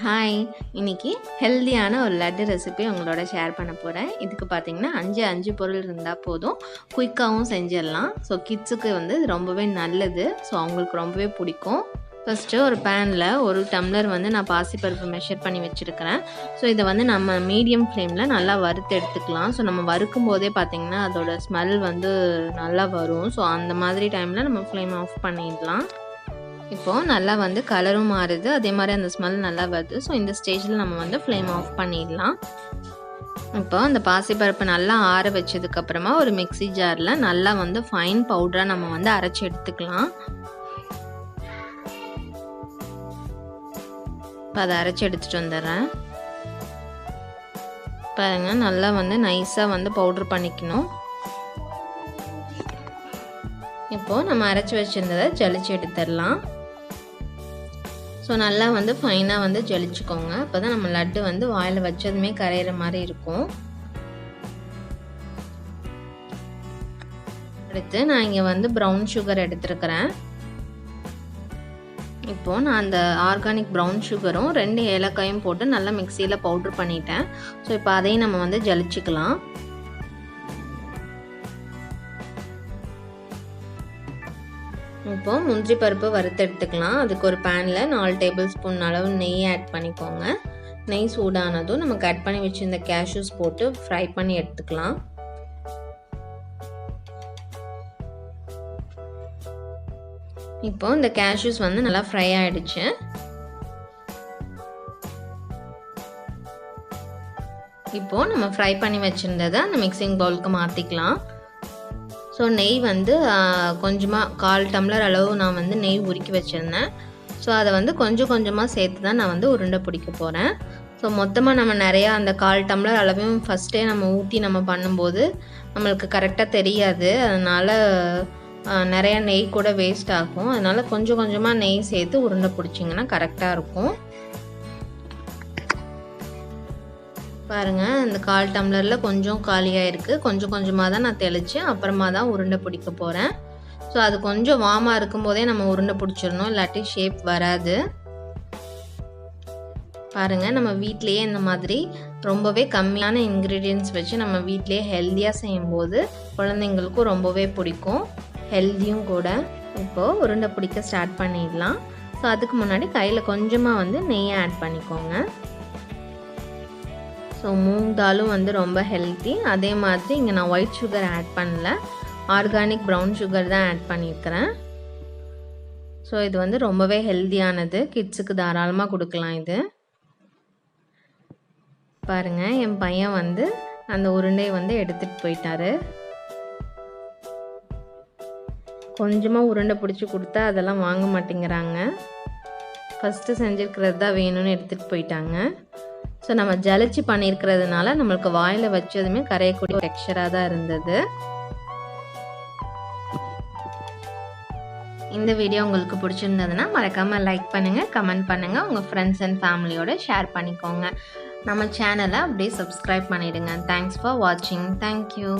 Hi, இன்னைக்கு ஹெல்தியான ஒரு லட்டு ரெசிபி உங்களோட ஷேர் பண்ண போகிறேன். இதுக்கு பார்த்தீங்கன்னா 5 பொருள் இருந்தால் போதும், குயிக்காகவும் செஞ்சிடலாம். ஸோ கிட்ஸுக்கு வந்து இது ரொம்பவே நல்லது. ஸோ அவங்களுக்கு ரொம்பவே பிடிக்கும். ஃபஸ்ட்டு ஒரு பேனில் 1 டம்ளர் வந்து நான் பாசிப்பருப்பு மெஷர் பண்ணி வச்சுருக்கிறேன். ஸோ இதை வந்து நம்ம மீடியம் ஃப்ளேமில் நல்லா வறுத்து எடுத்துக்கலாம். ஸோ நம்ம வறுக்கும் போதே பார்த்திங்கன்னா அதோட ஸ்மெல் வந்து நல்லா வரும். ஸோ அந்த மாதிரி டைமில் நம்ம ஃப்ளேம் ஆஃப் பண்ணிடலாம். இப்போது நல்லா வந்து கலரும் மாறுது, அதே மாதிரி அந்த ஸ்மெல் நல்லா வருது. ஸோ இந்த ஸ்டேஜில் நம்ம வந்து ஃப்ளேம் ஆஃப் பண்ணிடலாம். இப்போ அந்த பாசிப்பருப்பு நல்லா ஆற வச்சதுக்கப்புறமா ஒரு மிக்ஸி ஜாரில் நல்லா வந்து ஃபைன் பவுடராக நம்ம வந்து அரைச்சி எடுத்துக்கலாம். இப்போ அதை அரைச்சி எடுத்துகிட்டு வந்துடுறேன். பாருங்க, நல்லா வந்து நைஸாக வந்து பவுட்ரு பண்ணிக்கணும். இப்போது நம்ம அரைச்சி வச்சுருந்ததை ஜலிச்சு எடுத்துடலாம். ஸோ நல்லா வந்து ஃபைனாக வந்து ஜலிச்சுக்கோங்க. அப்போ தான் நம்ம லட்டு வந்து வாயில் வச்சதுமே கரையிற மாதிரி இருக்கும். அடுத்து நான் இங்கே வந்து ப்ரௌன் சுகர் எடுத்துருக்கிறேன். இப்போது நான் அந்த ஆர்கானிக் ப்ரௌன் சுகரும் 2 ஏலக்காயும் போட்டு நல்லா மிக்சியில் பவுட்ரு பண்ணிட்டேன். ஸோ இப்போ அதையும் நம்ம வந்து ஜலிச்சுக்கலாம். இப்போது முந்திரி பருப்பு வறுத்து எடுத்துக்கலாம். அதுக்கு ஒரு பேனில் 4 டேபிள் ஸ்பூன் அளவு நெய் ஆட் பண்ணிக்கோங்க. நெய் சூடானதும் நம்ம கட் பண்ணி வச்சுருந்த கேஷ்யூஸ் போட்டு ஃப்ரை பண்ணி எடுத்துக்கலாம். இப்போ இந்த கேஷ்யூஸ் வந்து நல்லா ஃப்ரை ஆகிடுச்சு. இப்போது நம்ம ஃப்ரை பண்ணி வச்சுருந்ததை அந்த மிக்சிங் பவுலுக்கு மாற்றிக்கலாம். ஸோ நெய் வந்து கொஞ்சமாக 1/4 டம்ளர் அளவு நான் வந்து நெய் உருக்கி வச்சுருந்தேன். ஸோ அதை வந்து கொஞ்சம் கொஞ்சமாக சேர்த்து தான் நான் வந்து உருண்டை பிடிக்க போகிறேன். ஸோ மொத்தமாக நம்ம நிறையா அந்த 1/4 டம்ளர் அளவையும் ஃபஸ்ட்டே நம்ம ஊற்றி நம்ம பண்ணும்போது நம்மளுக்கு கரெக்டாக தெரியாது. அதனால் நிறையா நெய் கூட வேஸ்ட் ஆகும். அதனால் கொஞ்சம் கொஞ்சமாக நெய் சேர்த்து உருண்டை பிடிச்சிங்கன்னா கரெக்டாக இருக்கும். பாருங்கள், இந்த 1/4 டம்ளரில் கொஞ்சம் காலியாக இருக்குது. கொஞ்சம் கொஞ்சமாக தான் நான் தெளித்து அப்புறமா தான் உருண்டை பிடிக்க போகிறேன். ஸோ அது கொஞ்சம் வார்மாக இருக்கும்போதே நம்ம உருண்டை பிடிச்சிடணும், இல்லாட்டி ஷேப் வராது. பாருங்கள், நம்ம வீட்லேயே இந்த மாதிரி ரொம்பவே கம்மியான இன்க்ரீடியன்ட்ஸ் வச்சு நம்ம வீட்லேயே ஹெல்த்தியாக செய்யும்போது குழந்தைங்களுக்கும் ரொம்பவே பிடிக்கும், ஹெல்த்தியும் கூட. இப்போது உருண்டை பிடிக்க ஸ்டார்ட் பண்ணிடலாம். ஸோ அதுக்கு முன்னாடி கையில் கொஞ்சமாக வந்து நெய்யை ஆட் பண்ணிக்கோங்க. ஸோ மூங் தாலும் வந்து ரொம்ப ஹெல்த்தி. அதே மாதிரி இங்கே நான் ஒயிட் சுகர் ஆட் பண்ணல, ஆர்கானிக் ப்ரௌன் சுகர் தான் ஆட் பண்ணியிருக்கிறேன். ஸோ இது வந்து ரொம்பவே ஹெல்த்தியானது, கிட்ஸுக்கு தாராளமாக கொடுக்கலாம் இது. பாருங்கள், என் பையன் வந்து அந்த உருண்டையை வந்து எடுத்துகிட்டு போயிட்டாரு. கொஞ்சமாக உருண்டை பிடிச்சி கொடுத்தா அதெல்லாம் வாங்க மாட்டேங்கிறாங்க. ஃபஸ்ட்டு செஞ்சுருக்கிறது தான் வேணும்னு எடுத்துகிட்டு போயிட்டாங்க. ஸோ நம்ம ஜலிச்சு பண்ணியிருக்கிறதுனால நம்மளுக்கு வாயில் வச்சதுமே கரையக்கூடிய டெக்ஸ்சராக தான் இருந்தது. இந்த வீடியோ உங்களுக்கு பிடிச்சிருந்ததுன்னா மறக்காமல் லைக் பண்ணுங்கள், கமெண்ட் பண்ணுங்கள், உங்கள் ஃப்ரெண்ட்ஸ் அண்ட் ஃபேமிலியோட ஷேர் பண்ணிக்கோங்க. நம்ம சேனலை அப்படியே சப்ஸ்கிரைப் பண்ணிவிடுங்க. தேங்க்ஸ் ஃபார் வாட்சிங். தேங்க்யூ.